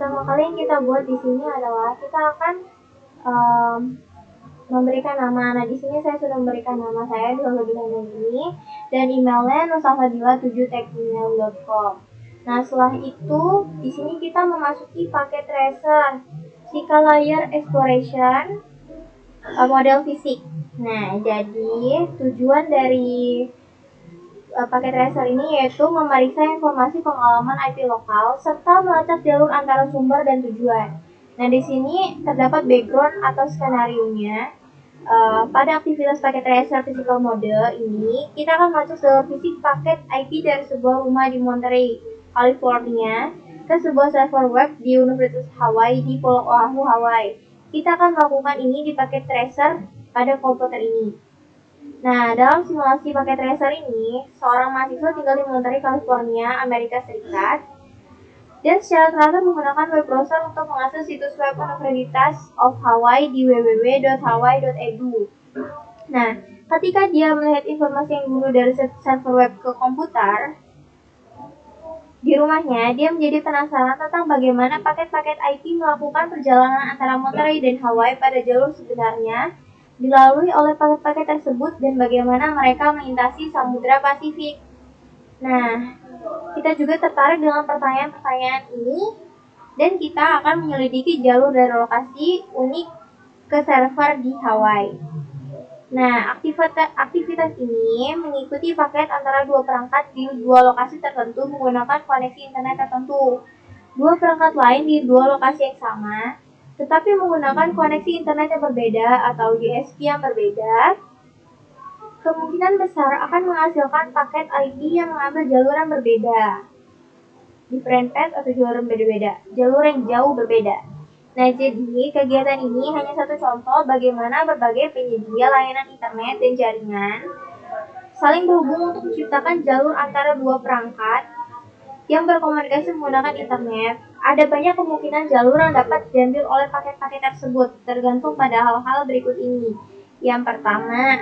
pertama kali yang kita buat di sini adalah kita akan memberikan nama. Nah, di sini saya sudah memberikan nama saya di lebih lanjut ini dan emailnya nusalfadila7@gmail.com. Nah, setelah itu di sini kita memasuki paket tracer SICA Layer Exploration model fisik. Nah, jadi tujuan dari paket tracer ini yaitu memeriksa informasi pengalaman IP lokal serta melacak jalur antara sumber dan tujuan. Nah, di sini terdapat background atau skenario-nya. Pada aktivitas paket tracer physical model ini, kita akan melacak jalur fisik paket IP dari sebuah rumah di Monterey, California, ke sebuah server web di Universitas Hawaii di Pulau Oahu, Hawaii. Kita akan melakukan ini di paket tracer pada komputer ini. Nah, dalam simulasi paket tracer ini, seorang mahasiswa tinggal di Monterey, California, Amerika Serikat, dan secara teratur menggunakan web browser untuk mengakses situs web Universitas of Hawaii di www.hawaii.edu. Nah, ketika dia melihat informasi yang dulu dari server web ke komputer di rumahnya, dia menjadi penasaran tentang bagaimana paket-paket IP melakukan perjalanan antara Monterey dan Hawaii pada jalur sebenarnya dilalui oleh paket-paket tersebut dan bagaimana mereka melintasi Samudra Pasifik. Nah, kita juga tertarik dengan pertanyaan-pertanyaan ini dan kita akan menyelidiki jalur dari lokasi unik ke server di Hawaii. Nah, aktivitas ini mengikuti paket antara dua perangkat di dua lokasi tertentu menggunakan koneksi internet tertentu. Dua perangkat lain di dua lokasi yang sama, tetapi menggunakan koneksi internet yang berbeda atau USP yang berbeda, kemungkinan besar akan menghasilkan paket IP yang mengambil jalur yang berbeda. Different path atau jalur yang berbeda, jalur yang jauh berbeda. Nah, jadi kegiatan ini hanya satu contoh bagaimana berbagai penyedia layanan internet dan jaringan saling berhubung untuk menciptakan jalur antara dua perangkat yang berkomunikasi menggunakan internet. Ada banyak kemungkinan jalur yang dapat diambil oleh paket-paket tersebut, tergantung pada hal-hal berikut ini. Yang pertama,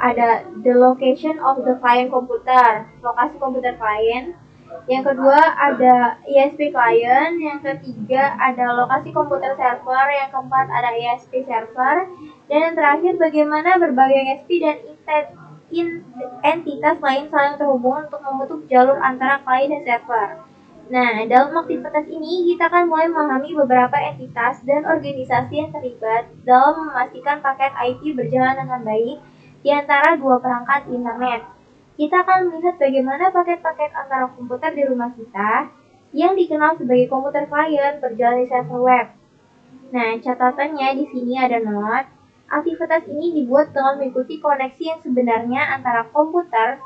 ada the location of the client computer, lokasi komputer klien. Yang kedua ada ISP client, yang ketiga ada lokasi komputer server, yang keempat ada ISP server, dan yang terakhir bagaimana berbagai ISP dan entitas lain saling terhubung untuk membentuk jalur antara klien dan server. Nah, dalam aktivitas ini kita akan mulai memahami beberapa entitas dan organisasi yang terlibat dalam memastikan paket IP berjalan dengan baik di antara dua perangkat internet. Kita akan melihat bagaimana paket-paket antara komputer di rumah kita yang dikenal sebagai komputer klien berjalan di server web. Nah, catatannya di sini ada note. Aktivitas ini dibuat dengan mengikuti koneksi yang sebenarnya antara komputer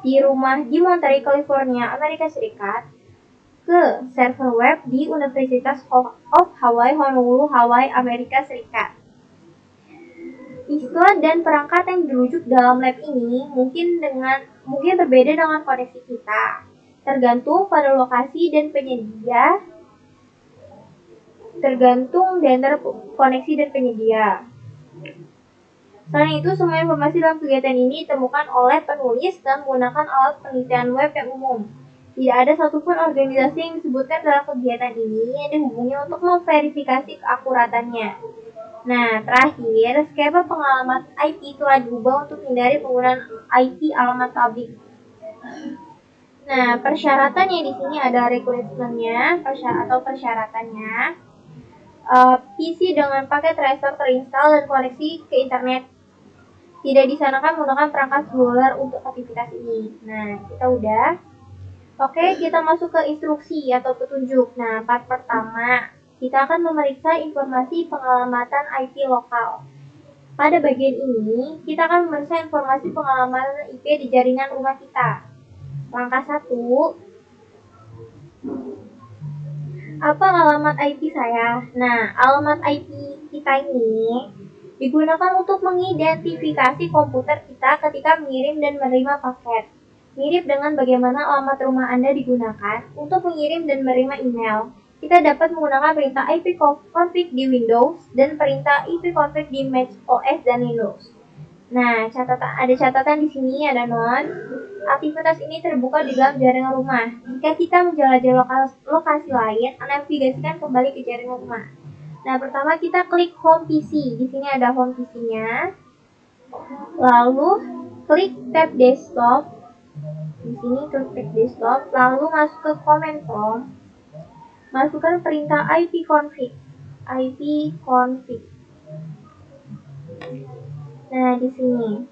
di rumah di Monterey, California, Amerika Serikat ke server web di Universitas of Hawaii, Honolulu, Hawaii, Amerika Serikat. Istilah dan perangkat yang dirujuk dalam lab ini mungkin berbeda dengan koneksi kita, tergantung pada lokasi dan penyedia, Selain itu, semua informasi dalam kegiatan ini ditemukan oleh penulis dan menggunakan alat penelitian web yang umum. Tidak ada satupun organisasi yang disebutkan dalam kegiatan ini yang dihubungi untuk memverifikasi keakuratannya. Nah, terakhir, skema pengalaman IP telah diubah untuk menghindari penggunaan IP alamat publik. Nah, persyaratannya di sini ada requirement-nya atau persyaratannya. PC dengan paket tracer terinstall dan koneksi ke internet. Tidak disarankan menggunakan perangkat seluler untuk aktivitas ini. Nah, kita udah. Oke, kita masuk ke instruksi atau petunjuk. Nah, part pertama, kita akan memeriksa informasi pengalamatan IP lokal. Pada bagian ini, kita akan memeriksa informasi pengalamatan IP di jaringan rumah kita. Langkah 1, apa alamat IP saya? Nah, alamat IP kita ini digunakan untuk mengidentifikasi komputer kita ketika mengirim dan menerima paket. Mirip dengan bagaimana alamat rumah Anda digunakan untuk mengirim dan menerima email. Kita dapat menggunakan perintah ipconfig di Windows dan perintah ipconfig di Mac OS dan Linux. Nah, ada catatan di sini, ada note. Aktivitas ini terbuka di dalam jaringan rumah. Jika kita menjelajah lokasi lain, navigasikan kembali ke jaringan rumah. Nah, pertama kita klik Home PC. Di sini ada Home PC-nya. Lalu klik tab Desktop. Di sini klik tab Desktop. Lalu masuk ke Command Prompt. Masukkan perintah ipconfig. Nah, di sini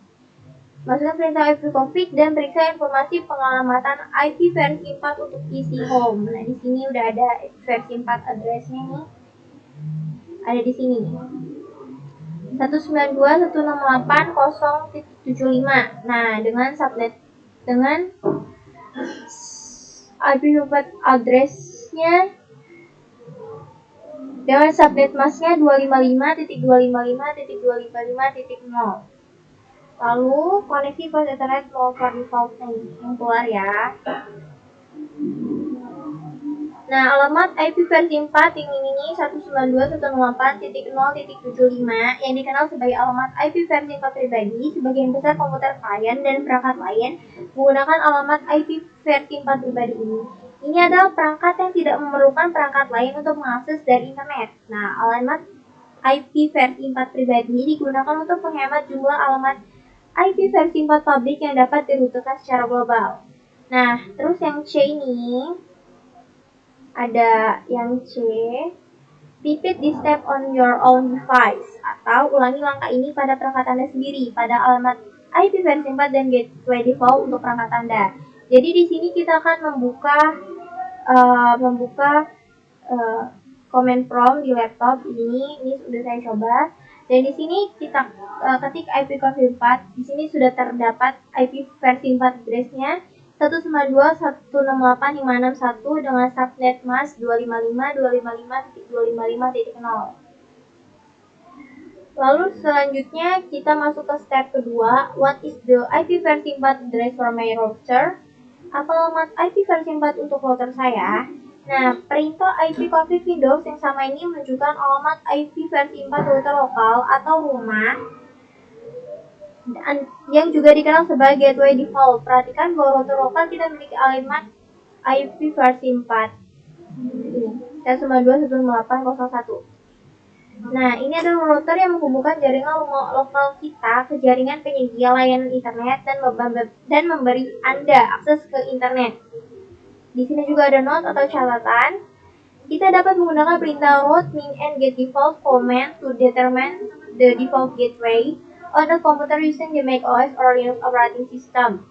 masukkan perintah ipconfig dan periksa informasi pengalamatan IP versi 4 untuk PC Home. Nah, di sini udah ada versi 4 address-nya nih. Ada di sini. 192.168.0.75. Nah, dengan subnet IP4 address-nya dengan subnet mask-nya 255.255.255.0. Lalu koneksi pas Ethernet over default yang keluar ya. Nah, alamat IP versi 4 yang ini 192.168.0.75 yang dikenal sebagai alamat IP versi 4 pribadi. Sebagian besar komputer klien dan perangkat lain menggunakan alamat IP versi 4 pribadi ini. Ini adalah perangkat yang tidak memerlukan perangkat lain untuk mengakses dari internet. Nah, alamat IP versi 4 pribadi digunakan untuk menghemat jumlah alamat IP versi 4 publik yang dapat dirutekan secara global. Nah, terus yang C ini ada yang C, repeat this step on your own device, atau ulangi langkah ini pada perangkat Anda sendiri pada alamat IP versi 4 dan gateway default untuk perangkat Anda. Jadi di sini kita akan membuka command prompt di laptop ini sudah saya coba. Dan di sini kita ketik IP versi 4. Di sini sudah terdapat IP versi 4 address-nya 192.168.561 dengan subnet mask 255.255.255.0. Lalu selanjutnya kita masuk ke step kedua, what is the IP versi 4 address for my router? Apa alamat IP versi 4 untuk router saya? Nah, perintah ipconfig Windows yang sama ini menunjukkan alamat IP versi 4 router lokal atau rumah yang juga dikenal sebagai gateway default. Perhatikan bahwa router lokal kita memiliki alamat IP versi 4. Ini, 192.168.0.1. Nah, ini adalah router yang menghubungkan jaringan lokal kita ke jaringan penyedia layanan internet dan memberi Anda akses ke internet. Di sini juga ada note atau catatan. Kita dapat menggunakan perintah root min and get default command to determine the default gateway on a computer using the Mac OS or Linux operating system.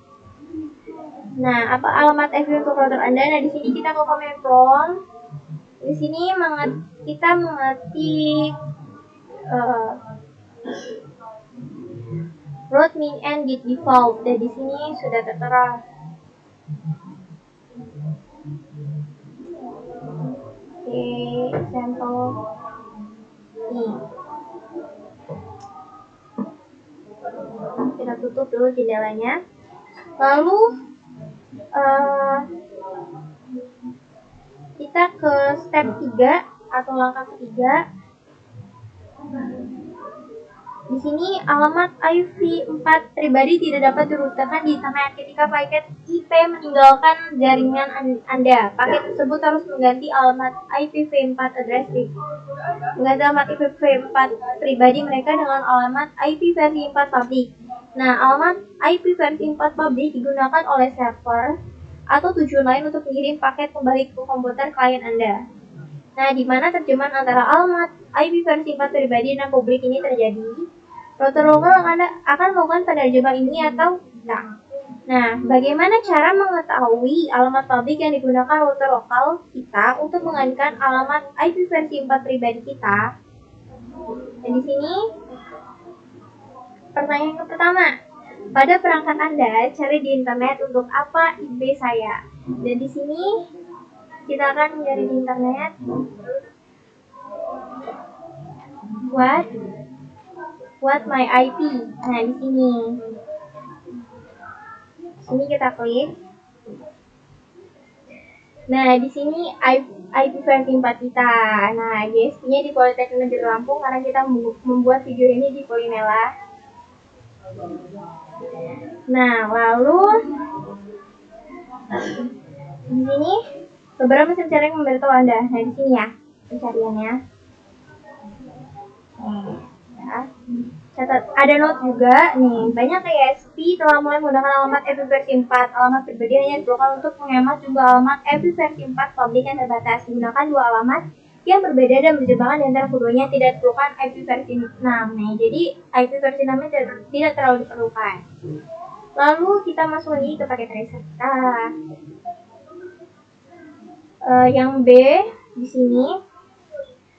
Nah, apa alamat IP untuk router Anda? Nah, di sini kita ke command prompt. Di sini kita mengetik root min and get default. Dan di sini sudah tertera. Oke, sampel nih. Kita tutup dulu jendelanya. Lalu kita ke step 3 atau langkah ketiga. Di sini alamat IP 4 pribadi tidak dapat dirutekan di internet ketika paket IP meninggalkan jaringan Anda. Paket tersebut harus mengganti alamat IPv4 address mengganti alamat IPv4 pribadi mereka dengan alamat IP versi 4 publik. Nah, alamat IP versi 4 publik digunakan oleh server atau tujuan lain untuk mengirim paket kembali ke komputer klien Anda. Nah, di mana terjemahan antara alamat IP versi 4 pribadi dan publik ini terjadi? Router lokal akan melakukan penerjemahan ini atau tidak. Nah, bagaimana cara mengetahui alamat publik yang digunakan router lokal kita untuk menggantikan alamat IP versi 4 pribadi kita? Dan di sini pertanyaan yang pertama, pada perangkat Anda cari di internet untuk apa IP saya. Dan di sini kita akan mencari di internet what my IP. Nah, di sini kita klik. Nah, di sini IP versi 4 kita. Nah, GSP-nya di Politeknik Negeri Lampung karena kita membuat video ini di Polinela. Nah, lalu Di sini beberapa mesin pencarian memberitahu Anda. Nah, di sini ya pencariannya. Ya. Catat, ada note juga nih. Banyak ISP telah mulai menggunakan alamat EPI versi 4. Alamat pribadi hanya diperlukan untuk menghemat jumlah alamat EPI versi 4 publik yang terbatas. Menggunakan dua alamat yang berbeda dan berjebakan di antara keduanya, tidak diperlukan IP versi 6. Nah, jadi IP versi 6 tidak terlalu diperlukan. Lalu kita masuk lagi ke paket tracer kita. Yang B di sini,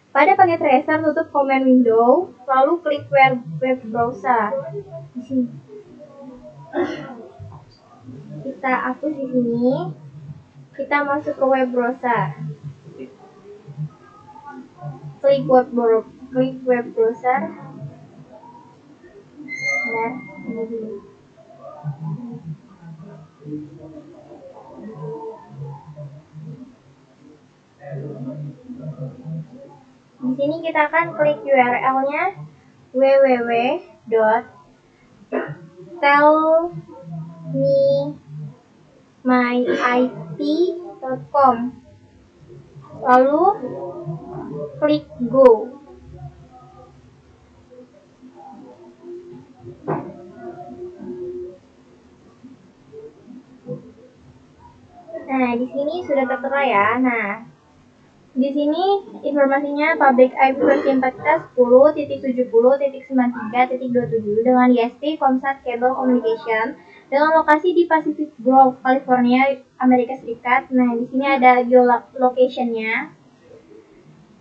pada paket tracer tutup command window, lalu klik web browser. Di sini kita hapus di sini. Kita masuk ke web browser. Klik web browser. Bentar, ini dulu. Di sini kita akan klik URL-nya www.tellmemyip.com. Lalu klik go. Nah, di sini sudah tertera ya. Nah, di sini informasinya public IP versi 410.70.93.27 dengan ISP Comsat Cable Communication dengan lokasi di Pacific Grove, California, Amerika Serikat. Nah, di sini ada geolocation-nya.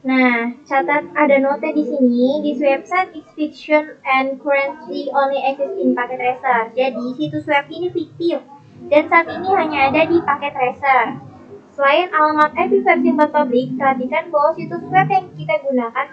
Nah, catat ada note di sini. This website is fiction and currently only exists in Packet Tracer. Jadi, situs web ini fiktif dan saat ini hanya ada di Packet Tracer. Selain alamat IP versi 4 publik, perhatikan bahwa situs web yang kita gunakan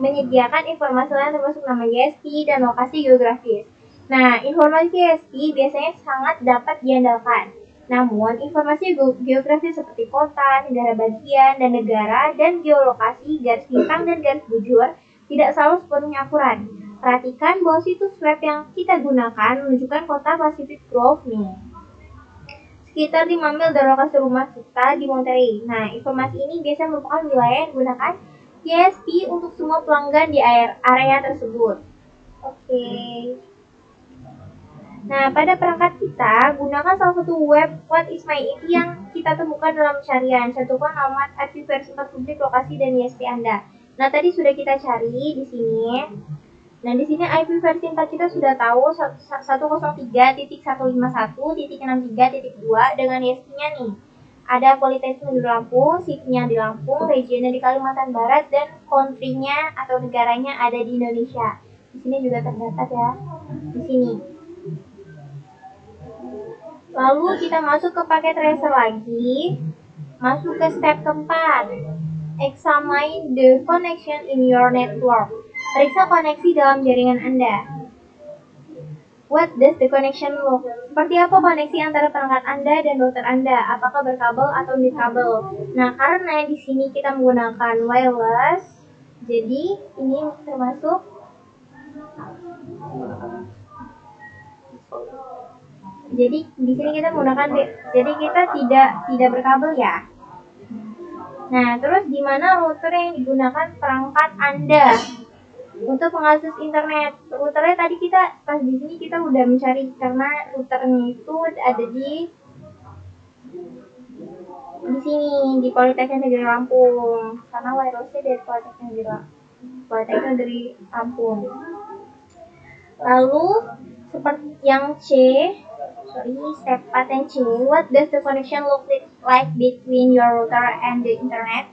menyediakan informasi lain termasuk nama ISP dan lokasi geografis. Nah, informasi ISP biasanya sangat dapat diandalkan. Namun, informasi geografis seperti kota, negara bagian, dan negara, dan geolokasi, garis bintang, dan garis bujur tidak selalu sepenuhnya akurat. Perhatikan bahwa situs web yang kita gunakan menunjukkan kota Pacific Grove nih, sekitar 5 mil dari lokasi rumah kita di Monterey. Nah, informasi ini biasanya merupakan wilayah yang menggunakan ISP untuk semua pelanggan di area tersebut. Oke. Nah, pada perangkat kita, gunakan salah satu web What is my IP yang kita temukan dalam pencarian. Cantumkan alamat IP versi 4 publik, lokasi, dan ISP Anda. Nah, tadi sudah kita cari di sini. Nah, di sini IP versi 4 kita sudah tahu 103.151.63.2 dengan ISP-nya nih. Ada Politeknik Negeri Lampung, SIP-nya di Lampung, regionnya di Kalimantan Barat, dan country-nya atau negaranya ada di Indonesia. Di sini juga terdapat ya. Di sini. Lalu kita masuk ke paket tracer lagi. Masuk ke step keempat. Examine the connection in your network. Periksa koneksi dalam jaringan Anda. What does the connection look? Seperti apa koneksi antara perangkat Anda dan router Anda? Apakah berkabel atau nirkabel? Nah, karena di sini kita menggunakan wireless, jadi ini termasuk jadi di sini kita menggunakan, jadi kita tidak berkabel ya. Nah, terus di mana router yang digunakan perangkat Anda untuk mengakses internet? Routernya tadi kita pas di sini kita udah mencari karena routernya itu ada di sini di Politeknik Negeri Lampung. Karena wirelessnya dari Politeknik Negeri Lampung. Lalu seperti yang step 4 and C. What does the connection look like between your router and the internet?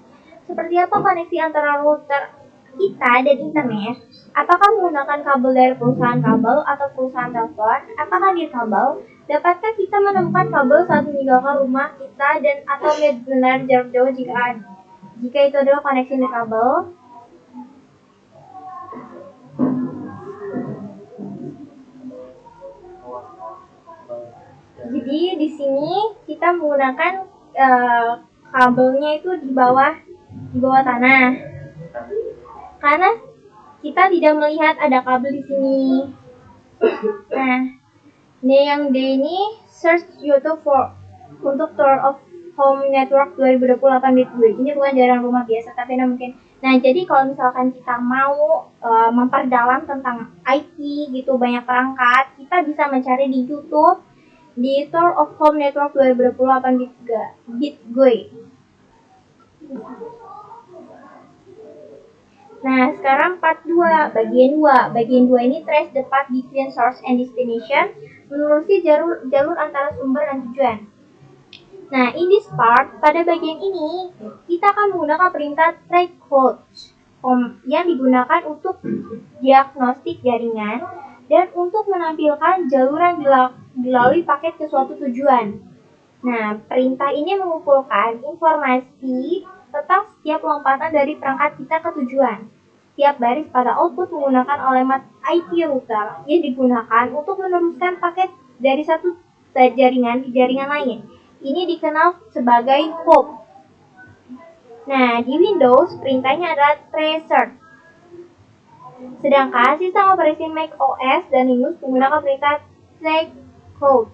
Seperti apa koneksi antara router kita dan internet? Apakah menggunakan kabel dari perusahaan kabel atau perusahaan telepon? Apakah nirkabel? Dapatkah kita menemukan kabel saat meninggalkan rumah kita dan atau benar jarak jauh jika itu adalah koneksi nirkabel? Jadi di sini kita menggunakan kabelnya itu di bawah tanah. Karena kita tidak melihat ada kabel di sini. Nah, yang D ini search YouTube for untuk Tour of Home Network 2028 bit gue. Ini bukan jaringan rumah biasa, tapi mungkin. Nah, jadi kalau misalkan kita mau memperdalam tentang IT gitu, banyak perangkat, kita bisa mencari di YouTube di Tour of Home Network 2028 bit gue. Nah, sekarang part 2, bagian 2. Bagian 2 ini trace the path between source and destination, menelusuri jalur antara sumber dan tujuan. Nah, in this part, pada bagian ini, kita akan menggunakan perintah track route yang digunakan untuk diagnostik jaringan dan untuk menampilkan jalur yang dilalui paket ke suatu tujuan. Nah, perintah ini mengumpulkan informasi tentang setiap lompatan dari perangkat kita ke tujuan. Setiap baris pada output menggunakan alamat IP router yang digunakan untuk meneruskan paket dari satu jaringan ke jaringan lain. Ini dikenal sebagai hop. Nah, di Windows perintahnya adalah tracer. Sedangkan sistem operasi Mac OS dan Linux menggunakan perintah track route.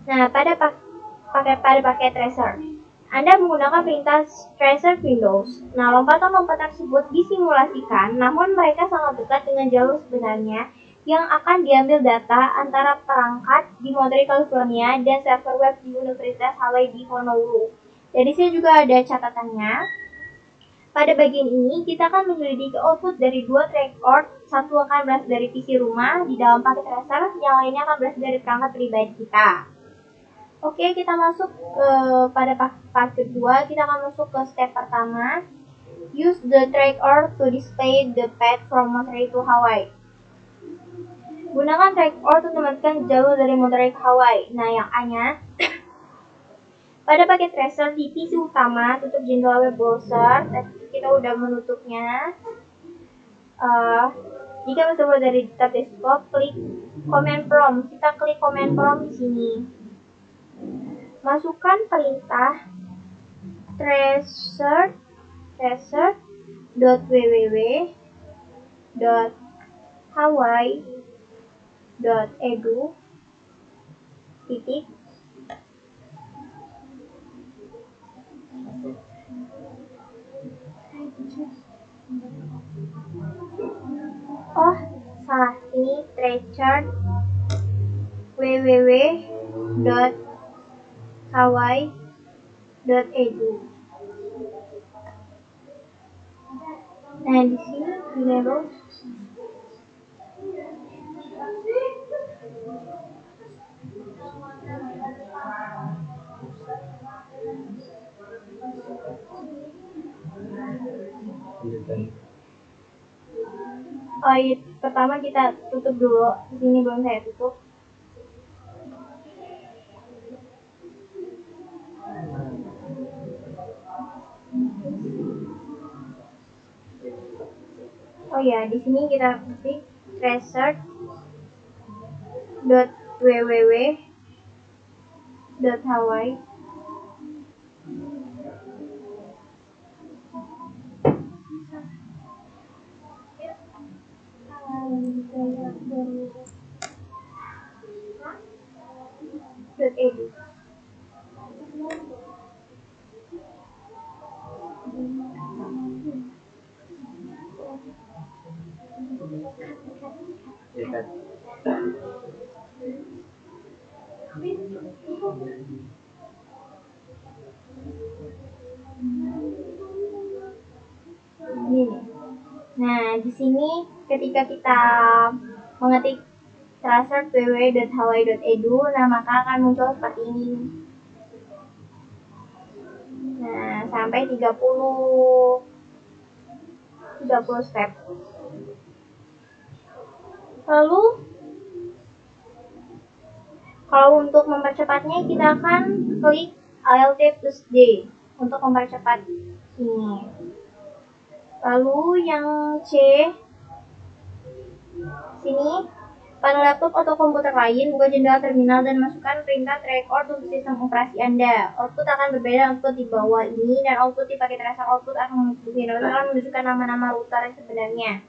Nah, pada paket tracer, Anda menggunakan perintah tracer Windows. Nah, lompatan-lompatan tersebut disimulasikan, namun mereka sangat dekat dengan jalur sebenarnya yang akan diambil data antara perangkat di Monterey, California dan server web di Universitas Hawaii di Honolulu. Jadi sini juga ada catatannya. Pada bagian ini, kita akan menyelidiki output dari dua record. Satu akan berasal dari PC rumah di dalam paket tracer, yang lainnya akan berasal dari perangkat pribadi kita. Oke, kita masuk pada part kedua. Kita akan masuk ke step pertama. Use the tracker to display the path from Monterey to Hawaii. Gunakan tracker untuk menemukan jalur dari Monterey ke Hawaii. Nah, yang A-nya pada paket tracer di PC utama, tutup jendela web browser. Kita udah menutupnya. Jika mencoba dari tab desktop, klik command prompt. Kita klik command prompt di sini. Masukkan perintah tracer.www.hawaii.edu titik salah, ini tracer www.hawaii.edu. Nah, di sini enable pertama kita tutup dulu. Di sini belum saya tutup. Di sini kita ketik tracer.www.hawaii. .edu. Nah, di sini ketika kita mengetik tracer.www.hawaii.edu, nah maka akan muncul seperti ini. Nah, sampai 30 step. Lalu kalau untuk mempercepatnya, kita akan klik Alt plus D untuk mempercepat ini. Lalu yang C, sini pada laptop atau komputer lain, buka jendela terminal dan masukkan perintah tracker untuk sistem operasi Anda. Output akan berbeda output di bawah ini, dan output di paket tracer output akan menunjukkan nama-nama router yang sebenarnya.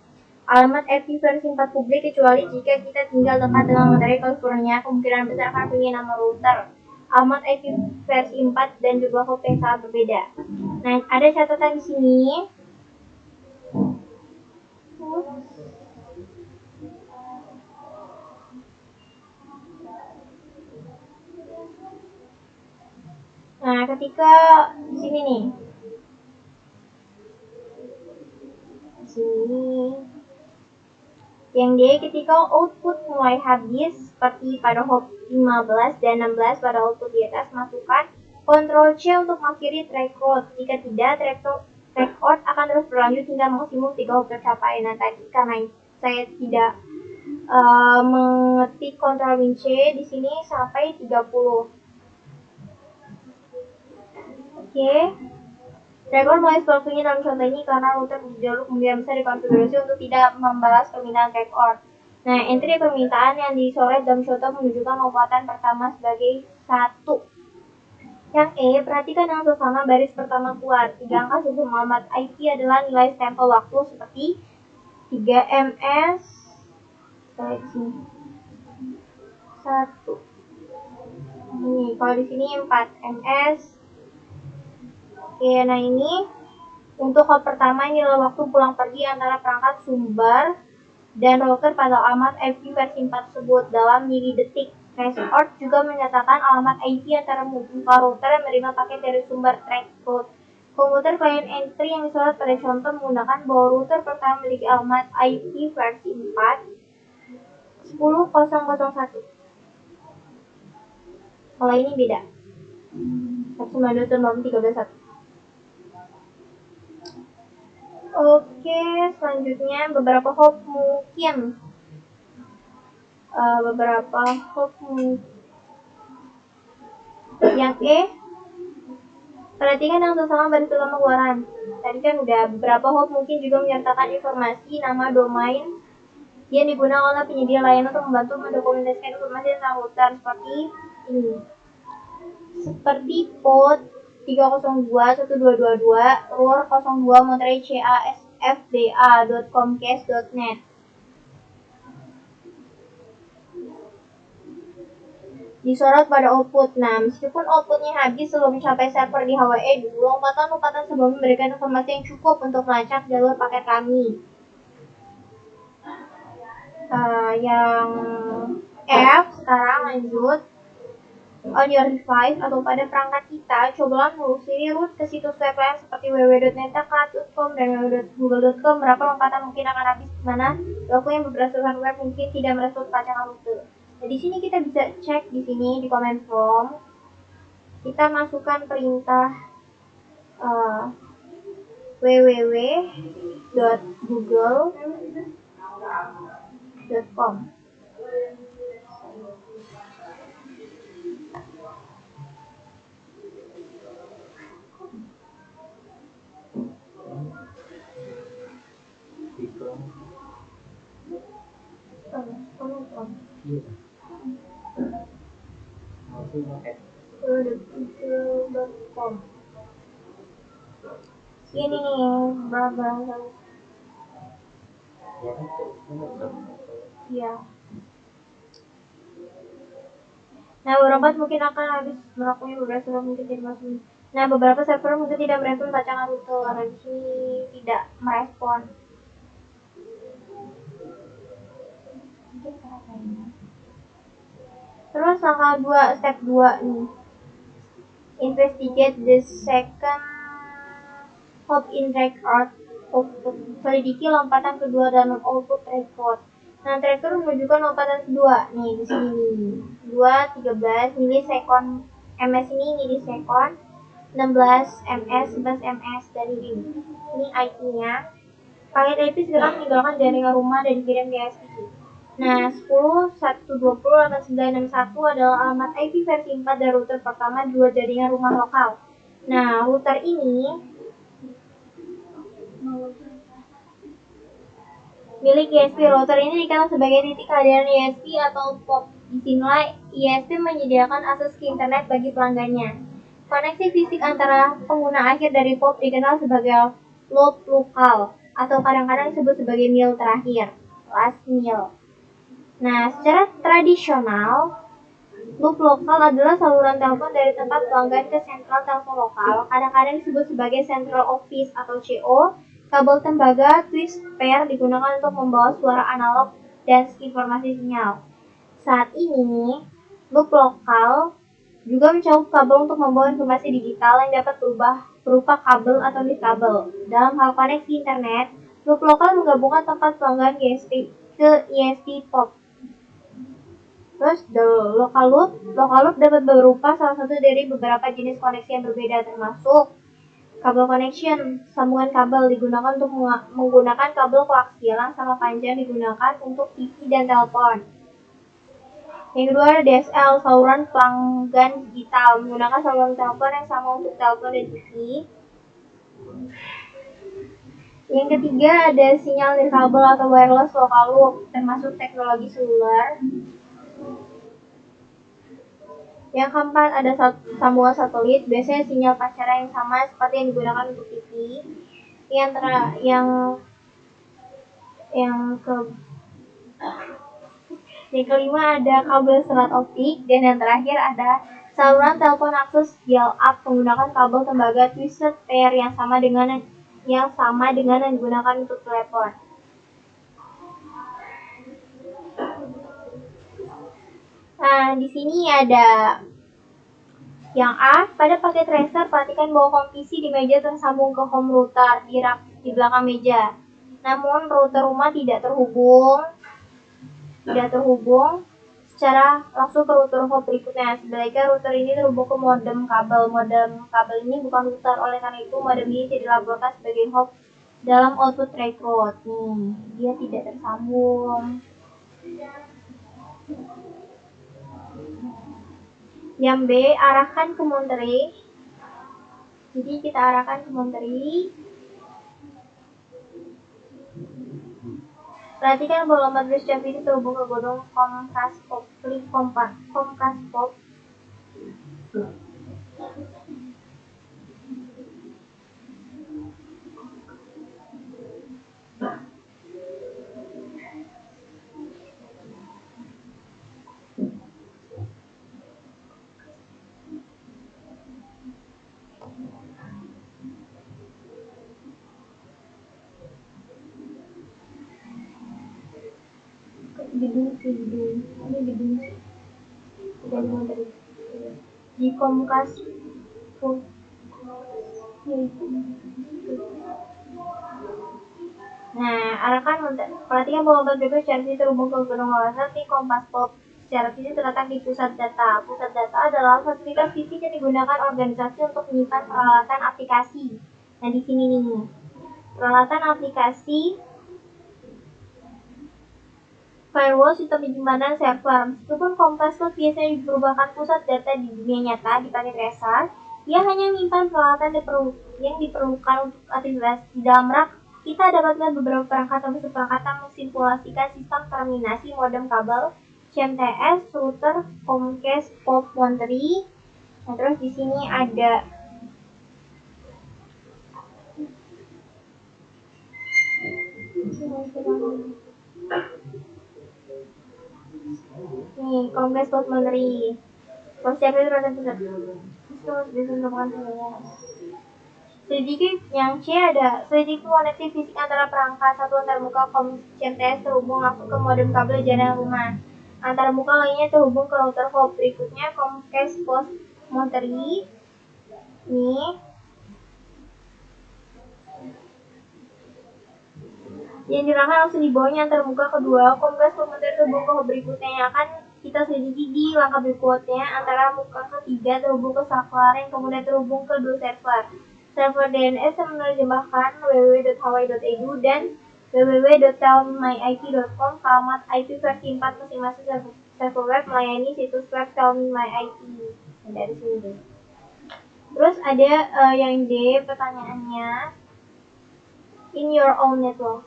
Alamat IP versi 4 publik, kecuali jika kita tinggal dekat dengan Monterey, California, kemungkinan besar akan punya nama router. alamat IP versi 4 dan jumlah hop yang sangat berbeda. Nah, ada catatan di sini. Nah, ketika di sini nih, di sini, yang D ketika output mulai habis seperti pada hop 15 dan 16 pada output di atas, masukkan Ctrl C untuk mengakhiri track load. Jika tidak, track out akan terus berlanjut hingga maksimum 3 hop tercapai. Nah, tadi karena saya tidak mengetik Ctrl Win C di sini sampai 30. Oke. Rekor mulai sebelumnya dalam contoh ini karena router dulu kemudian bisa dikonfigurasi untuk tidak membalas permintaan record. Nah, entry permintaan yang dicoret dalam contoh menunjukkan lompatan pertama sebagai 1. Yang E, perhatikan yang sesama baris pertama keluar. 3 angka sebelum alamat IP adalah nilai stempel waktu seperti 3 ms seleksi 1. Ini kalau di sini 4 ms. Oke, nah ini untuk hop pertama ini adalah waktu pulang pergi antara perangkat sumber dan router pada alamat IP versi 4 tersebut dalam milidetik. Traceout juga menyatakan alamat IP antara muka router yang menerima paket dari sumber traceroute. Komputer client entry yang disorot pada contoh menggunakan bahwa router pertama memiliki alamat IP versi 4 10001. Kalau ini beda. 192.13.1. Oke, selanjutnya beberapa hop mungkin. Yang E, perhatikan yang sesama baris pertama keluaran. Tadi kan udah beberapa hop mungkin juga menyertakan informasi nama domain yang digunakan oleh penyedia layanan untuk membantu mendokumentasikan informasi tentang router seperti ini. Seperti port 302.1222 RUR 02 Monterey CASFBA.comcast.net. Disorot pada output. Nah, meskipun outputnya habis sebelum mencapai server di HWE dulu, lompatan-lompatan sebelum memberikan informasi yang cukup untuk melacak jalur paket kami. Yang F, sekarang lanjut. On your device atau pada perangkat kita, cobalah menelusuri root ke situs web lain seperti www.netacad.com dan www.google.com. Berapa lompatan mungkin akan habis di mana dokumen berdasarkan web mungkin tidak merespons pacangan rute. Nah, di sini kita bisa cek di sini di command prompt. Kita masukkan perintah www.google.com. Ini nih, berapa? Ya. Nah, beberapa mungkin akan habis melakukan beberapa mungkin tidak masuk. Nah, beberapa server mungkin tidak merespon pacangan rute karena di sini tidak merespon. Terus langkah 2, step 2 nih. Investigate the second hop in record output. Selidiki lompatan kedua dalam output record. Nah, tracker menunjukkan lompatan kedua nih di sini. 213 milisekon ms ini milisekon, 16 ms, 11 ms dari ini. Ini IP-nya. Paket IP segera meninggalkan jaringan rumah dan dikirim ke ISP. Nah, 10.120.8961 adalah alamat IP versi 4 dari router pertama 2 jaringan rumah lokal. Nah, router ini milik ISP. Router ini dikenal sebagai titik kehadiran ISP atau POP. Disinilah ISP menyediakan akses ke internet bagi pelanggannya. Koneksi fisik antara pengguna akhir dari POP dikenal sebagai loop lokal atau kadang-kadang disebut sebagai mil terakhir, last mil. Nah, secara tradisional Loop lokal adalah saluran telepon dari tempat pelanggan ke sentral telepon lokal, kadang-kadang disebut sebagai central office atau CO. Kabel tembaga twist pair digunakan untuk membawa suara analog dan informasi sinyal. Saat ini, loop lokal juga mencakup kabel untuk membawa informasi digital yang dapat berubah berupa kabel atau nirkabel. Dalam hal koneksi internet, loop lokal menggabungkan tempat pelanggan ke ISP port. Terus local loop dapat berupa salah satu dari beberapa jenis koneksi yang berbeda, termasuk kabel connection. Sambungan kabel digunakan untuk menggunakan kabel koaksial sama panjang digunakan untuk TV dan telepon. Yang kedua ada DSL, saluran pelanggan digital, menggunakan saluran telepon yang sama untuk telepon dan TV. Yang ketiga ada sinyal nirkabel atau wireless local loop, termasuk teknologi seluler. Yang keempat ada sambungan satelit, biasanya sinyal pancaran yang sama seperti yang digunakan untuk TV. Yang kelima ada kabel serat optik, dan yang terakhir ada saluran telepon akses dial-up menggunakan kabel tembaga twisted pair yang sama dengan yang digunakan untuk telepon. Nah, di sini ada yang A, pada paket tracer perhatikan bahwa home PC di meja tersambung ke home router di rak di belakang meja. Namun router rumah tidak terhubung secara langsung ke router home berikutnya. Sebaliknya router ini terhubung ke modem kabel. Modem kabel ini bukan router, oleh karena itu modem ini tidak dilaporkan sebagai hop dalam output record. Dia tidak tersambung. Yang B, arahkan ke Monterey. Jadi kita arahkan ke Monterey. Perhatikan bahwa lembar bridge ini terhubung ke gedung Comcast Pop. Di Comcast Pop. Nah, perhatikan bahwa lembar bridge secara fisik terhubung ke gedung di Comcast Pop. Secara fisik terletak di pusat data. Pusat data adalah fasilitas fisik yang digunakan organisasi untuk menyimpan peralatan aplikasi. Nah, di sini nih, peralatan aplikasi, firewall, sistem penyimpanan, server. Meskipun Comcast Pop biasanya merupakan pusat data di dunia nyata di paket tracer, ia hanya menyimpan peralatan yang diperlukan untuk aktivitas. Di dalam rak, kita dapatkan beberapa perangkat mensimulasikan sistem terminasi modem kabel, CMTS, router, Comcast Pop Monterey. Nah, terus di sini ada nih Comcast Pop Monterey. Konsepnya terhadap pusat. Sedikit yang C ada sedikit koneksi fisik antara perangkat satuan terbuka CMTS terhubung langsung ke modem kabel jaringan rumah. Antara muka lainnya terhubung ke router hub. Berikutnya Comcast Pop Monterey. Nih. Yang dirangkai langsung di bawahnya antara muka kedua. Comcast Pop Monterey terhubung ke hub berikutnya yang akan kita selidiki di langkah berikutnya. Antara muka ketiga terhubung ke server yang kemudian terhubung ke dua server. Server DNS yang menerjemahkan www.hawaii.edu dan www.tellmyit.com ke alamat IP versi 4 masing-masing server web melayani situs web tellmyit. Dari sini. Terus ada yang D, pertanyaannya, in your own network.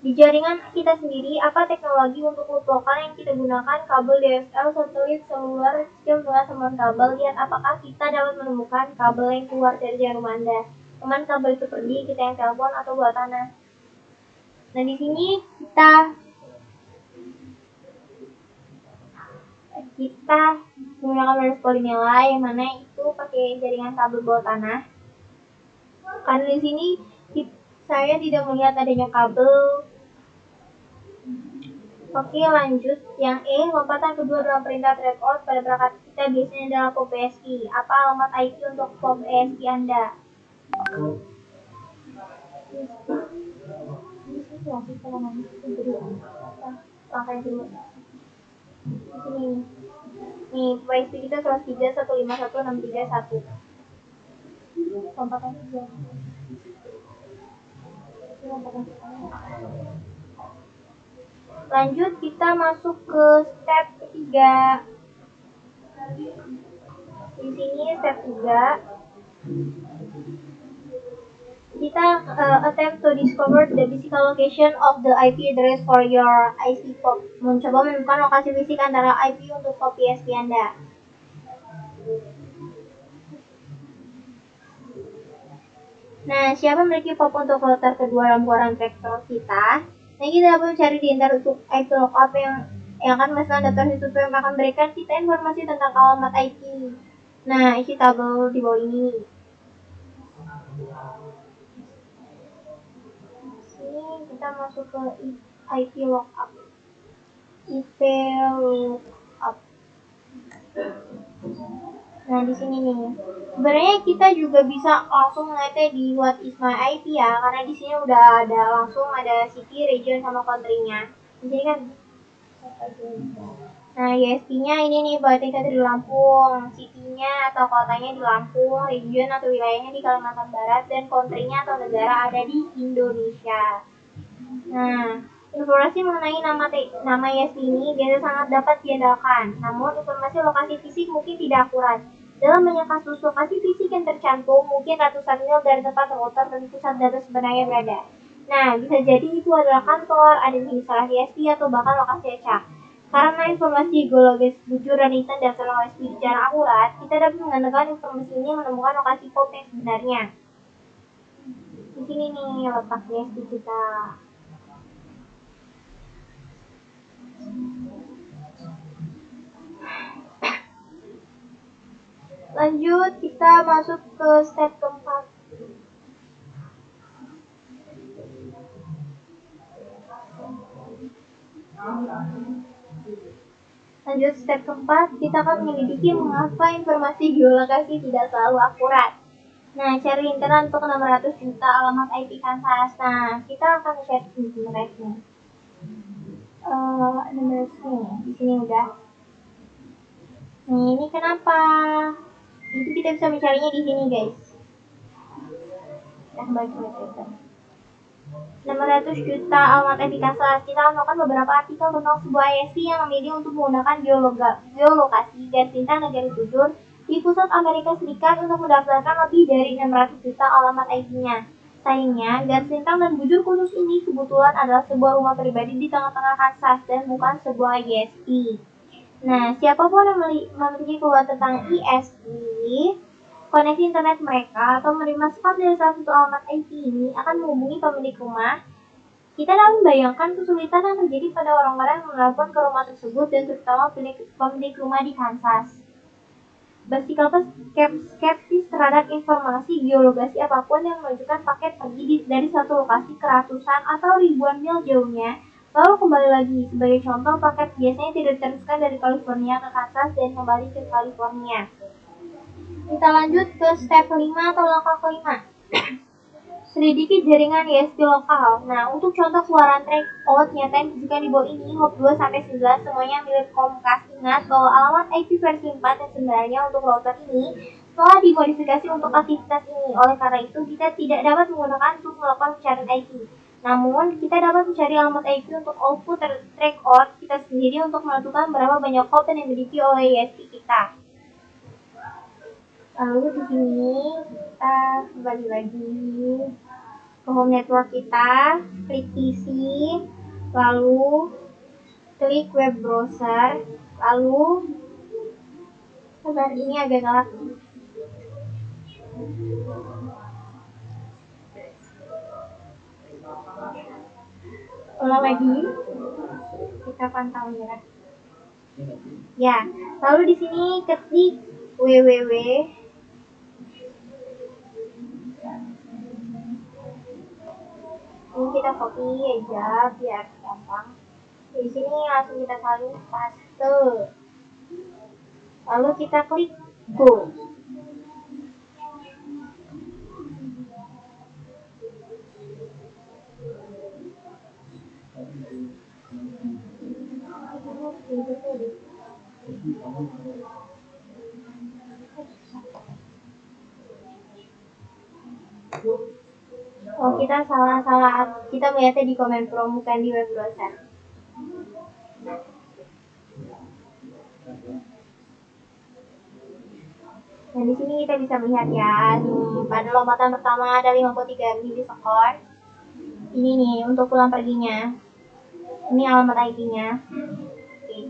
Di jaringan kita sendiri, apa teknologi untuk loop lokal yang kita gunakan? Kabel DSL, satelit, seluler, sistem dengan sambungan kabel. Lihat apakah kita dapat menemukan kabel yang keluar dari jarum Anda. Teman kabel itu pergi, kita yang telepon atau bawah tanah. Nah, di sini kita kita menggunakan wireless polymer yang mana itu pakai jaringan kabel bawah tanah. Karena di sini saya tidak melihat adanya kabel. Oke, lanjut. Yang E, lompatan kedua dalam perintah record pada perangkat kita biasanya adalah POP PSP. Apa alamat IP untuk POP PSP Anda? Langkah yang kedua. Di sini nih, PSP kita 103.151.631. Lompatan kedua. Lanjut, kita masuk ke step ketiga. Di sini step 3 kita attempt to discover the physical location of the IP address for your IC POP. Mencoba menemukan lokasi fisik antara IP untuk POP PSP Anda. Nah, siapa memiliki POP untuk router kedua dalam keluaran tracker kita? Nah, kita dapat mencari di internet untuk IP lookup yang akan menghasilkan data situs yang akan memberikan kita informasi tentang alamat IP. Nah, isi tabel di bawah ini. Sini kita masuk ke IP lookup. IP lookup. Nah, di sini nih. Sebenarnya kita juga bisa langsung ngeliatnya di what is my IP ya, karena di sini udah ada langsung ada city, region sama country-nya. Di sini kan. Nah, ISP-nya ini nih buat tingkat di Lampung, city-nya atau kotanya di Lampung, region atau wilayahnya di Kalimantan Barat, dan country-nya atau negara ada di Indonesia. Nah, informasi mengenai nama ISP ini biasa sangat dapat diandalkan, namun informasi lokasi fisik mungkin tidak akurat. Dalam banyak kasus, lokasi fisik yang tercantum mungkin ratusan mil dari tempat router dan pusat data sebenarnya berada. Nah, bisa jadi itu adalah kantor, ada di salah ISP, atau bahkan lokasi acak. Karena informasi geologis bujur dan hitam dasar ISP secara akurat, kita dapat mengandalkan informasi ini menemukan lokasi POP yang sebenarnya. Di sini nih letak ISP kita. Lanjut, kita masuk ke step keempat. Lanjut, step keempat, kita akan menyelidiki mengapa informasi geolokasi tidak selalu akurat. Nah, cari internet untuk 600 juta alamat IP Kansas. Nah, kita akan share di internet nih. 600 nih, di sini udah. Nih, ini kenapa? Itu kita bisa mencarinya di sini, guys. Kita kembali ke website. 600 juta alamat IP Kansas. Kita menemukan beberapa artikel tentang sebuah ISP yang memilih untuk menggunakan geolokasi garis bintang negara tujuh di pusat Amerika Serikat untuk mendaftarkan lebih dari 600 juta alamat IP-nya. Sayangnya, garis bintang dan bujur khusus ini kebetulan adalah sebuah rumah pribadi di tengah-tengah Kansas dan bukan sebuah ISP. Nah, siapapun yang memiliki keluhan tentang ISP, koneksi internet mereka atau menerima spam dari salah satu alamat IP ini akan menghubungi pemilik rumah. Kita dapat membayangkan kesulitan yang terjadi pada orang-orang yang menelpon ke rumah tersebut dan terutama pemilik rumah di Kansas. Bersikap skeptis terhadap informasi geolokasi apapun yang menunjukkan paket pergi dari satu lokasi ke ratusan atau ribuan mil jauhnya, lalu kembali lagi. Sebagai contoh, paket biasanya tidak diteruskan dari California ke Kansas dan kembali ke California. Kita lanjut ke step 5 atau langkah kelima. Selidiki jaringan ISP lokal. Nah, untuk contoh keluaran trackout nyata yang disebutkan di bawah ini, hop 2-9 semuanya milik Comcast. Ingat bahwa alamat IP versi 4 yang sebenarnya untuk router ini telah dimodifikasi untuk aktivitas ini. Oleh karena itu, kita tidak dapat menggunakan untuk melakukan pencarian IP. Namun, kita dapat mencari alamat IP untuk output trackout kita sendiri untuk menentukan berapa banyak hop yang dimiliki oleh ISP kita. Lalu di sini kita kembali lagi ke home network kita, klik PC, lalu klik web browser, lalu sebentar ini agak galak. Ulang lagi, kita pantau ya. Ya, lalu di sini ketik www. Ini kita copy aja biar gampang. Di sini langsung kita salin paste. Lalu kita klik go. Oh, kita salah. Kita melihatnya di Command Prompt bukan di web browser. Nah, di sini kita bisa melihat ya, nih, pada lompatan pertama ada 53 milisekund. Ini nih untuk pulang perginya. Ini alamat IP-nya. Oke.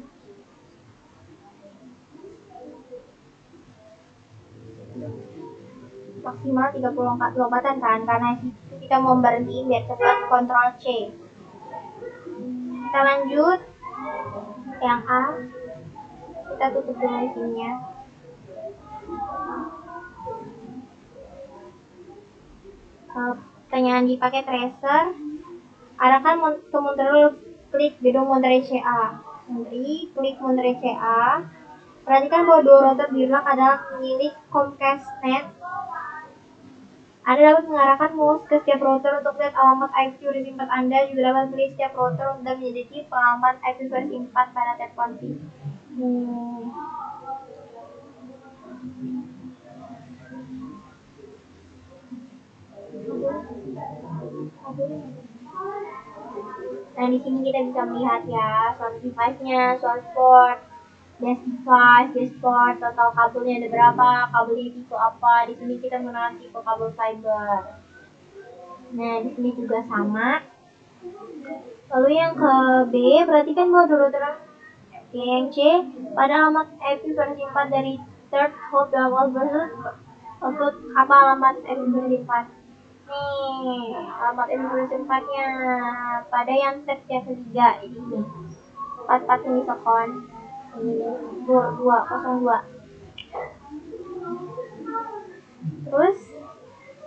Maksimal 30 lompatan kan, karena itu kita mau berhentiin biar cepat, Ctrl C. Kita lanjut yang A. Kita tutup dulu isinya. Pertanyaan dipakai tracer. Arahkan terus klik gedung Monterey CA. Klik Monterey CA. Perhatikan bahwa dua router di belakang adalah milik Comcast Net. Anda dapat mengarahkan mouse ke setiap router untuk melihat alamat IP versi 4 Anda. Juga dapat pilih setiap router untuk menyelidiki pengalaman IP versi 4 pada tab config. Nah, di sini kita bisa melihat ya source device-nya, source port, desk device, dashboard, total kabelnya ada berapa, kabelnya tipe apa. Di sini kita menggunakan tipe kabel fiber. Nah, di sini juga sama. Lalu yang ke B, perhatikan bahwa dulu yang C pada alamat IP versi 4 dari third hop dalam all versus output apa alamat IP versi 4. Nih, alamat IP versi 4-nya pada yang tab yang ketiga ini 44 milisekund. Ini 2202. Terus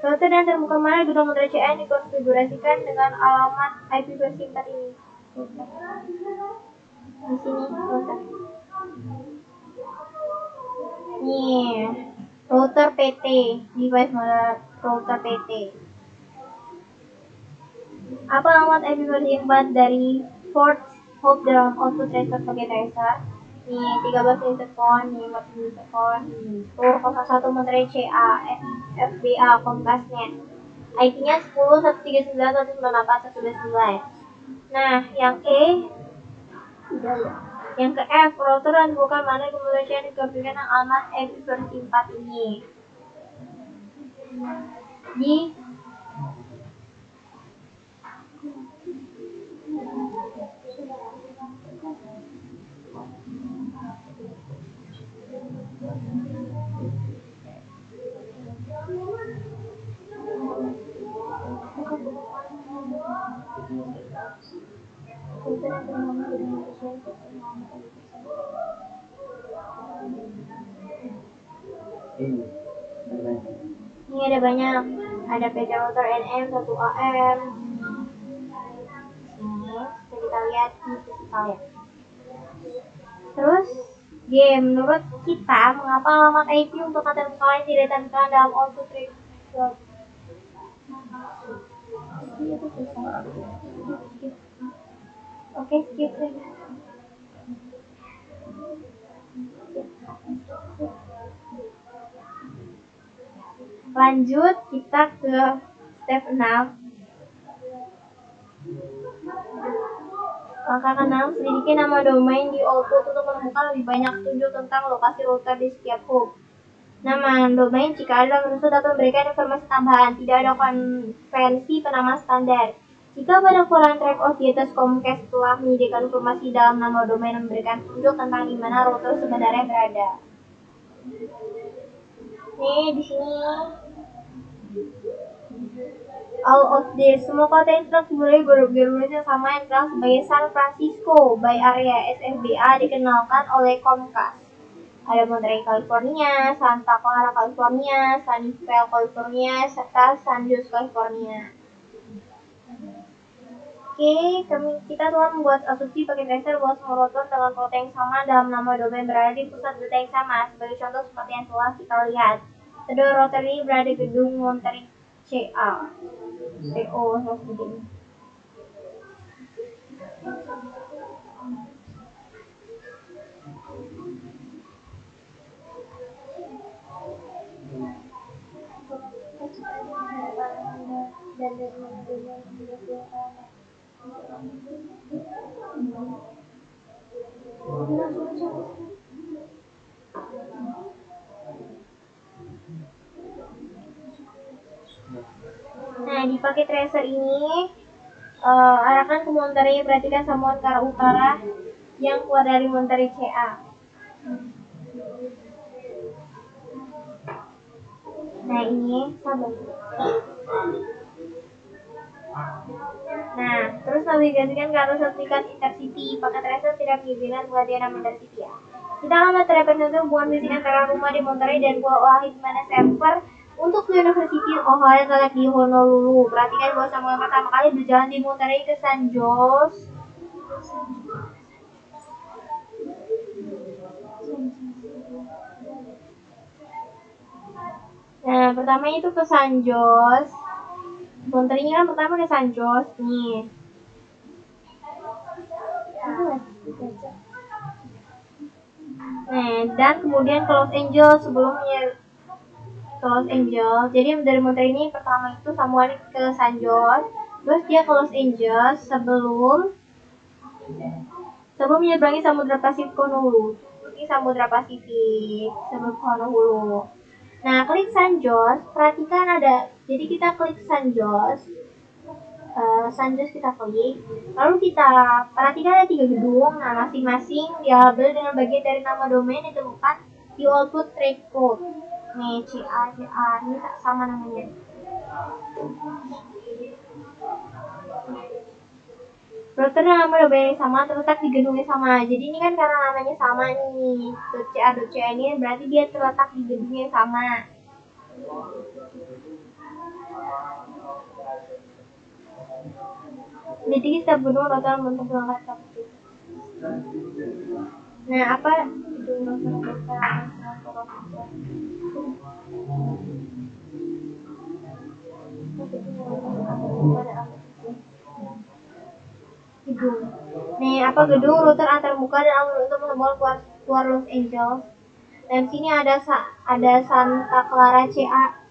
router yang terbuka mana gedung Monterey CA dikonfigurasikan dengan alamat IP versi 4 ini. Di sini router. Nih, router PT, device model router PT. Apa alamat IP versi 4 dari port hop dalam output tracer pakai tracer? Nih, 13 milisekund, nih 4 milisekund. Tuh, 01 Monterey CA, FBA, Comcast Net. IP-nya 10.139.198.129. Nah, yang E, yang ke F, router dan bukan mana kemudian yang dikonfigurasikan alamat IP versi 4 ini. Di ini ada banyak, ada PT router NM 1AM. Ini bisa kita lihat di visual ya. Terus G, menurut kita mengapa alamat IP untuk konten lain tidak ditempelkan dalam output tracer? Oke, skip. Lanjut kita ke step 6. Langkah ke-6, selidiki nama domain di output untuk menemukan lebih banyak petunjuk tentang lokasi router di setiap hub. Nama domain jika ada tersebut dapat memberikan informasi tambahan, tidak ada konvensi penamaan standar. Jika pada forum track of di atas Comcast telah menyediakan informasi dalam nama domain memberikan petunjuk tentang di mana router sebenarnya berada. Nih di sini All of this, semua kota yang terkenal sebagai garuda sama yang terkenal sebagai San Francisco Bay Area (SFBA) dikenalkan oleh Comcast. Ada Monterey, California, Santa Clara, California, Sunnyvale, California, serta San Jose, California. Oke, kita telah membuat asumsi pakai tracer bahwa semua rotor dengan kota yang sama dalam nama domain berada di pusat data yang sama. Sebagai contoh seperti yang telah kita lihat, kedua rotor ini berada di gedung Monterey CA. PO seperti ini. Nah, di paket tracer ini arahkan ke Monterey, perhatikan sambungan ke arah utara yang keluar dari Monterey CA. Nah, ini sambung. Nah, terus navigasikan ke arah sertifikat intercity. Paket tracer tidak mengizinkan penggantian nama intercity ya. Kita akan merepresentasi hubungan fisik antara rumah di Monterey dan Pulau Wahid mana Semper untuk University of Ohio terletak di Honolulu. Perhatikan bahwa sambungan pertama kali berjalan di Monterey ke San Jose. Nah, pertama itu ke San Jose. Monterey-nya kan pertama ke San Jose nih. Nah, dan kemudian ke Los Angeles sebelumnya ke Los Angeles. Jadi dari Monterey ini pertama itu sambungan ke San Jose, terus dia ke Los Angeles sebelum menyeberangi Samudra Pasifik Honolulu. Ini Samudra Pasifik sebelum Honolulu. Nah, klik San Jose, perhatikan ada. Jadi kita klik San Jose. Kita klik, lalu kita perhatikan ada 3 gedung. Nah, masing-masing diambil dengan bagian dari nama domain yang ditemukan di output track code. Nih, CA ini sama namanya. Router dengan nama domain yang sama terletak di gedung yang sama. Jadi ini kan karena namanya sama nih. .ca ini berarti dia terletak di gedung yang sama. Jadi kita bunuh rotor untuk mengangkat seperti itu. Nah, apa gedung rotor gedung. Nih, apa gedung router antarmuka dan alat untuk menghubungkan keluar Los Angeles. Dan sini ada Santa Clara CA,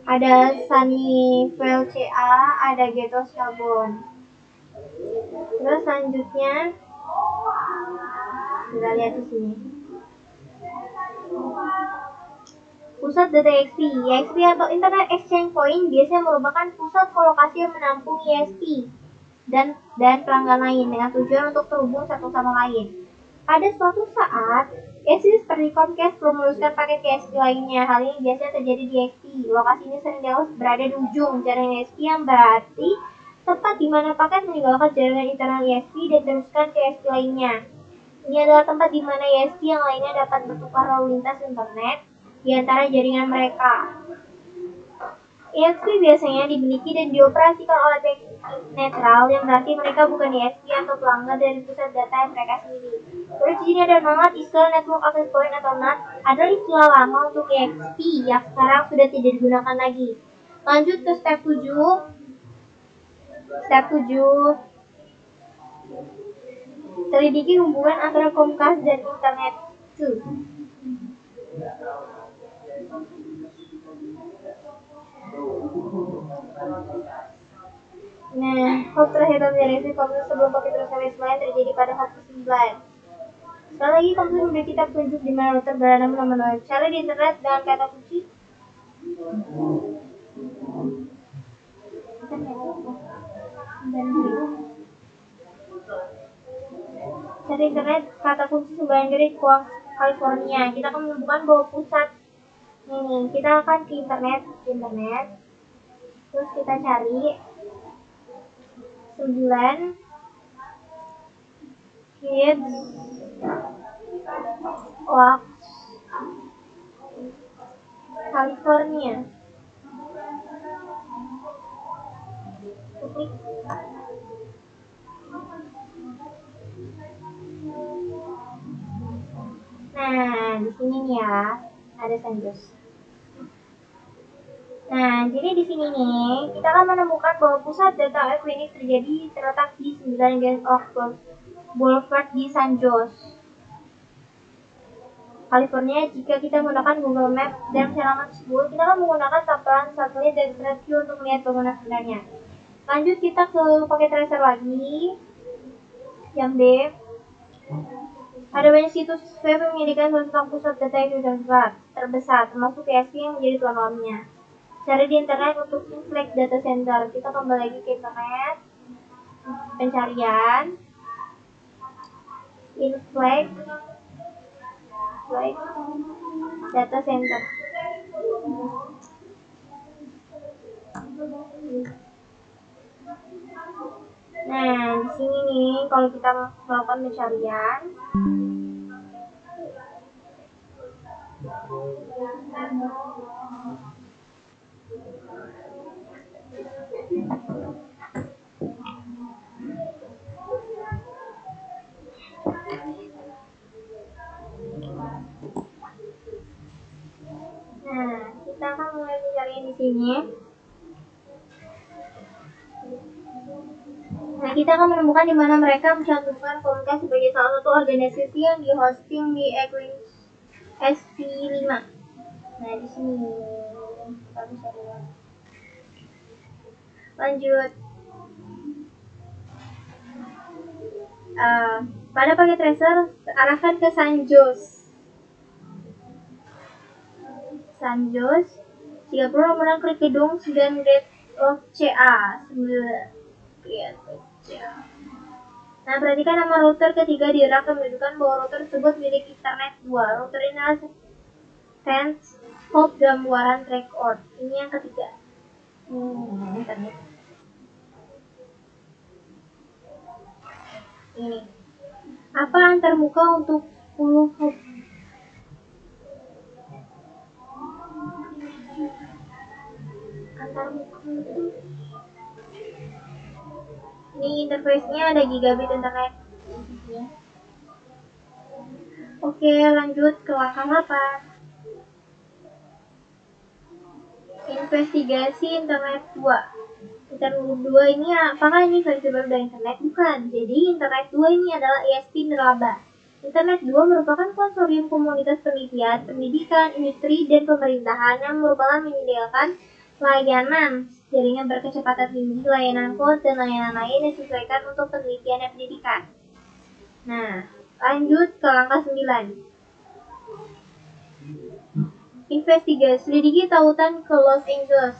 ada Sunnyvale CA, ada Ghetto Shelburne. Terus selanjutnya kita lihat di sini. Pusat data ISP. ISP atau Internet Exchange Point biasanya merupakan pusat kolokasi yang menampung ISP dan pelanggan lain dengan tujuan untuk terhubung satu sama lain. Pada suatu saat, ISP seperti Comcast perlu meneruskan paket ke ISP lainnya. Hal ini biasanya terjadi di ISP. Lokasi ini sering berada di ujung jaringan ISP yang berarti tempat di mana paket meninggalkan jaringan internal ISP dan teruskan ke ISP lainnya. Ini adalah tempat di mana ISP yang lainnya dapat bertukar lalu lintas internet di antara jaringan mereka. ISP biasanya dimiliki dan dioperasikan oleh pihak netral, yang berarti mereka bukan ISP atau pelanggan dari pusat data mereka sendiri. Terus di sini ada NAT, istilah Network Access Point atau NAT adalah istilah lama untuk ISP yang sekarang sudah tidak digunakan lagi. Lanjut ke step 7. Step 7. Selidiki hubungan antara Comcast dan Internet 2. Nah, hop terakhir dari komputer sebelum pakai terus lain terjadi pada hop ke-9. Sekali lagi komputer memberi kita petunjuk di mana router berada melalui cari di internet dengan kata kunci. Cari internet kata kunci sembahyang dari California. Kita akan menemukan bahwa pusat ini. Kita akan ke internet. Terus kita cari 9 kids walk California. Klik. Nah, di sini nih ya, ada San Jose. Nah, jadi di sini nih, kita akan menemukan bahwa pusat data Equinix terletak di 9 Grand Oaks Boulevard di San Jose, California. Jika kita menggunakan Google Maps dan halaman tersebut, kita akan menggunakan tampilan satelit dan street view untuk melihat bangunan sebenarnya. Lanjut kita ke pakai tracer lagi. Yang B, ada banyak situs web yang menyediakan tentang pusat data Equinix terbesar, termasuk ISP yang menjadi tuan rumahnya. Cari di internet untuk Inflex Data Center. Kita kembali lagi ke internet, pencarian Inflex Data Center. Nah, di sini nih kalau kita melakukan pencarian, nah kita akan mulai pencarian di sini. Nah, kita akan menemukan di mana mereka mencantumkan Comcast sebagai salah satu organisasi yang di-hosting di Equinix SP5. Nah, di sini kita bisa lihat. Lanjut. Pada paket tracer, arahkan ke San Jose. San Jose. 30 kemudian klik gedung 9 Gate of CA. 9 Gate of CA. Nah, perhatikan nama router ketiga diarahkan menunjukkan bahwa router tersebut milik Internet 2. Router ini adalah Sense Hub gambaran record. Ini yang ketiga. Internet. Ini. Apa antarmuka untuk 10 hub? Antarmuka itu. Ini interface-nya ada gigabit internet. Oke, lanjut ke langkah 8. Investigasi internet 2. Internet 2 ini apakah ini versi baru dari internet? Bukan. Jadi internet 2 ini adalah ISP nirlaba. Internet 2 merupakan konsorsium komunitas penelitian, pendidikan, industri, dan pemerintahan yang merupakan menyediakan layanan jaringan berkecepatan tinggi, layanan cloud, dan layanan lain yang disesuaikan untuk penelitian dan pendidikan. Nah, lanjut ke langkah 9. Investigasi, selidiki tautan ke Los Angeles.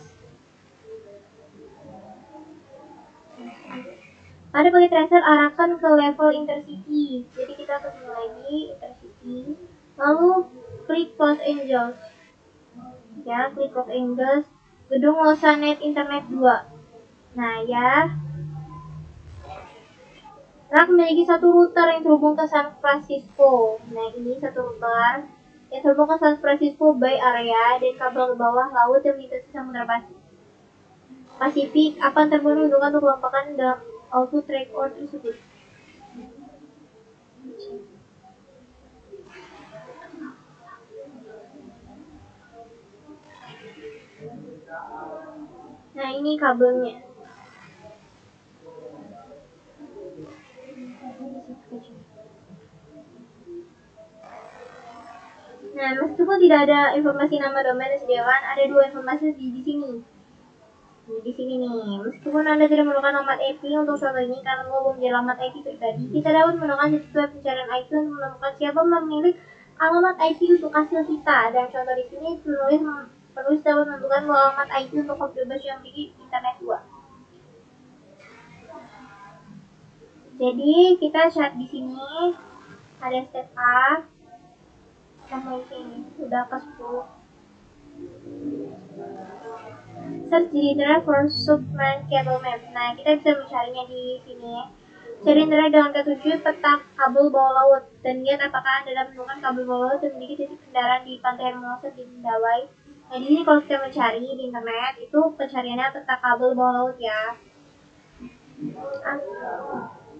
Ada pakai tracer, arahkan ke level intercity. Jadi kita ke sini lagi, intercity. Lalu klik Los Angeles. Ya, klik Los Angeles. Gedung Losanet Internet 2. Nah ya, RAK memiliki satu router yang terhubung ke San Francisco. Nah, ini satu router yang terhubung ke San Francisco Bay Area dan kabel ke bawah laut yang melintasi Samudra Pasifik akan terbentuk untuk kelompakan dalam auto track or tersebut. Nah, ini kabelnya. Nah, meskipun tidak ada informasi nama domain yang disediakan, ada dua informasi di sini. Di sini nih, meskipun Anda tidak menemukan alamat IP untuk contoh ini karena belum menjadi alamat IP pribadi, kita dapat menggunakan situs web pencarian IP untuk menemukan siapa pemilik alamat IP untuk hasil kita. Dan contoh di sini penulis dapat menentukan bahwa alamat IP untuk hub bebas yang memiliki internet 2. Jadi kita chat di sini ada step A sama ini udah ke 10. Search di internet for Submarine Cable Map. Nah, kita bisa mencarinya di sini. Cari internet dengan ketujuh peta kabel bawah laut dan lihat apakah Anda dapat menemukan kabel bawah laut yang memiliki titik kendaraan di Pantai Hermosa di Mentawai. Nah, di sini kalau kita mencari di internet itu pencariannya peta kabel bawah laut ya.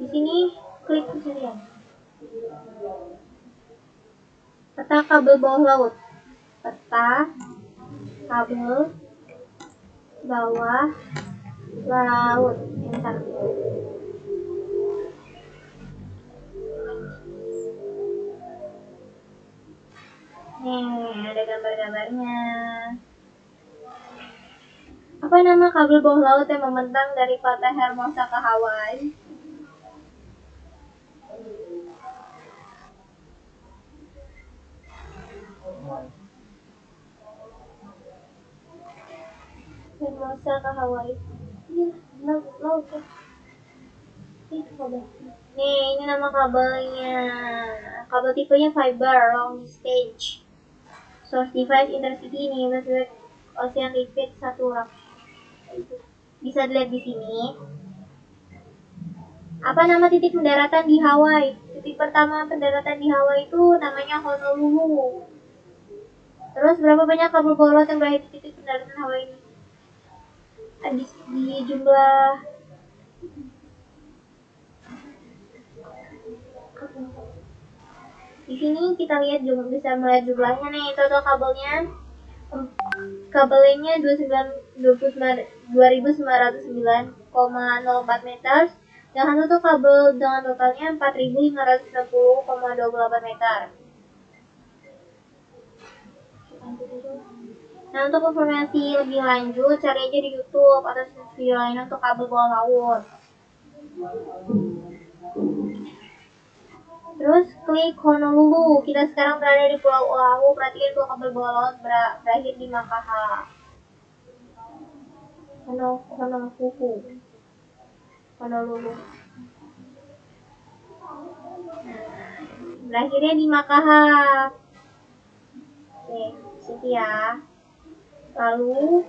Di sini klik pencarian. Peta kabel bawah laut. Peta kabel bawah laut. Enter. Nih, ada gambar-gambarnya. Apa nama kabel bawah laut yang membentang dari Pantai Hermosa ke Hawaii? Hermosa ke Hawaii. Iya, laut ya. Nih, ini nama kabelnya. Kabel tipenya fiber long distance. Source device intercity ini Pacific Ocean Liquid 1 rak. Bisa dilihat di sini. Apa nama titik pendaratan di Hawaii? Titik pertama pendaratan di Hawaii itu namanya Honolulu. Terus berapa banyak kabel bawah laut yang berakhir di titik pendaratan Hawaii ini? Di jumlah di sini kita lihat juga bisa melihat jumlahnya nih, total kabelnya kabelnya 2909,04 meter, dengan satu kabel dengan totalnya 4590,28 meter. Nah, untuk informasi lebih lanjut cari aja di YouTube atau video lain untuk kabel bawah laut. Terus klik Honolulu. Kita sekarang berada di Pulau Oahu. Perhatikan bahwa kabel bawah laut berakhir di Makaha. Honolulu. Berakhirnya di Makaha. Oke, situ ya. Lalu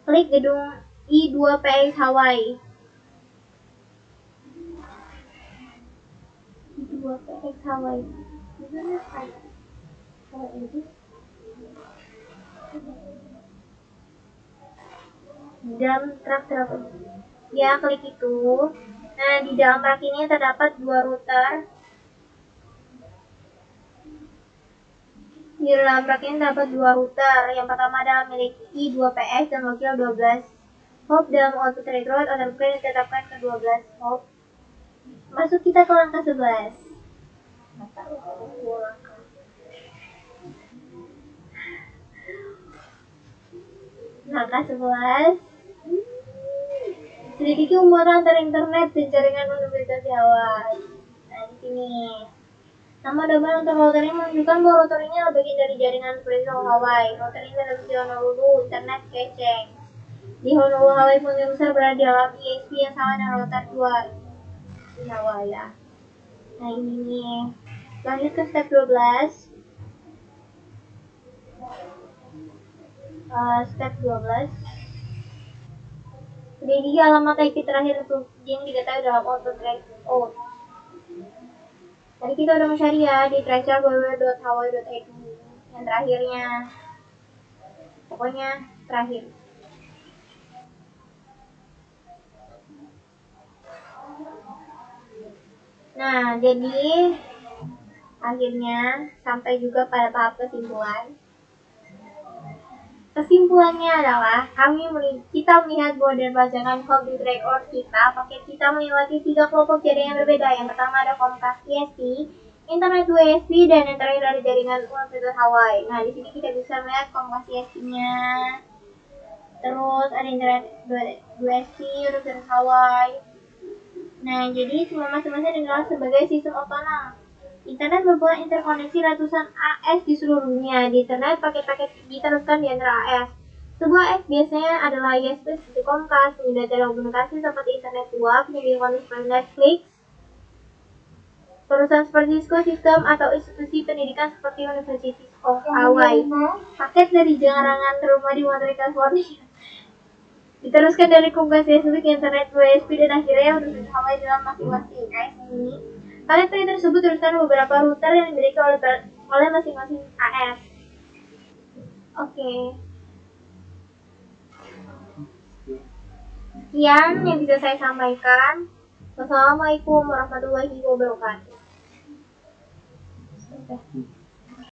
klik gedung I2PX Hawaii. I2PX Hawaii. Dalam truk terapung. Ya, klik itu. Nah, di dalam rak ini terdapat dua router. Di dalam rak ini terdapat dua router. Yang pertama adalah milik I2PX dan wakil 12 hop dalam output reroute atau yang ditetapkan ke 12 hop. Masuk kita ke langkah 11. Langkah 11. Selidiki hubungan antara internet dan jaringan Universitas Hawaii. Nah, di sini. Nama domain untuk router ini menunjukkan bahwa router ini adalah bagian dari jaringan Universitas Hawaii. Router ini terdapat di Honolulu Internet Exchange. Di Honolulu Hawaii punya besar berada di dalam ISP yang sama dengan router 2 di Hawaii ya. Nah, ini nih. Lanjut ke step 12. Step 12. Jadi alamat IP terakhir untuk yang diketahui dalam auto track out. Tadi kita udah mencari ya di tracer www.hawaii.edu yang terakhirnya. Pokoknya terakhir. Nah, jadi akhirnya sampai juga pada tahap kesimpulan. Kesimpulannya adalah kita melihat bahwa dari pelajaran home record kita, paket kita melewati 3 kelompok jaringan berbeda. Yang pertama ada Comcast ISP, Internet 2 ISP, dan yang terakhir ada jaringan Universitas Hawaii. Nah, di sini kita bisa melihat Comcast ISP-nya. Terus ada Internet 2 ISP, Universitas Hawaii. Nah, jadi semua masing-masing dikenal sebagai sistem otonom. Internet membuat interkoneksi ratusan AS di seluruh dunia. Di internet, paket-paket diteruskan di antara AS. Sebuah AS biasanya adalah ISP seperti Comcast, penyedia telekomunikasi seperti Internet 2, penyedia konten seperti Netflix, perusahaan seperti Cisco System, atau institusi pendidikan seperti University of Hawaii. Paket dari jaringan rumah di Montreal, California Diteruskan dari komunikasi Facebook, internet, WSP, dan akhirnya untuk Hawaii dalam masing-masing AS ini. Kalian tersebut teruskan beberapa router yang dimiliki oleh masing-masing AS. Oke. Sekian yang bisa saya sampaikan. Wassalamualaikum warahmatullahi wabarakatuh.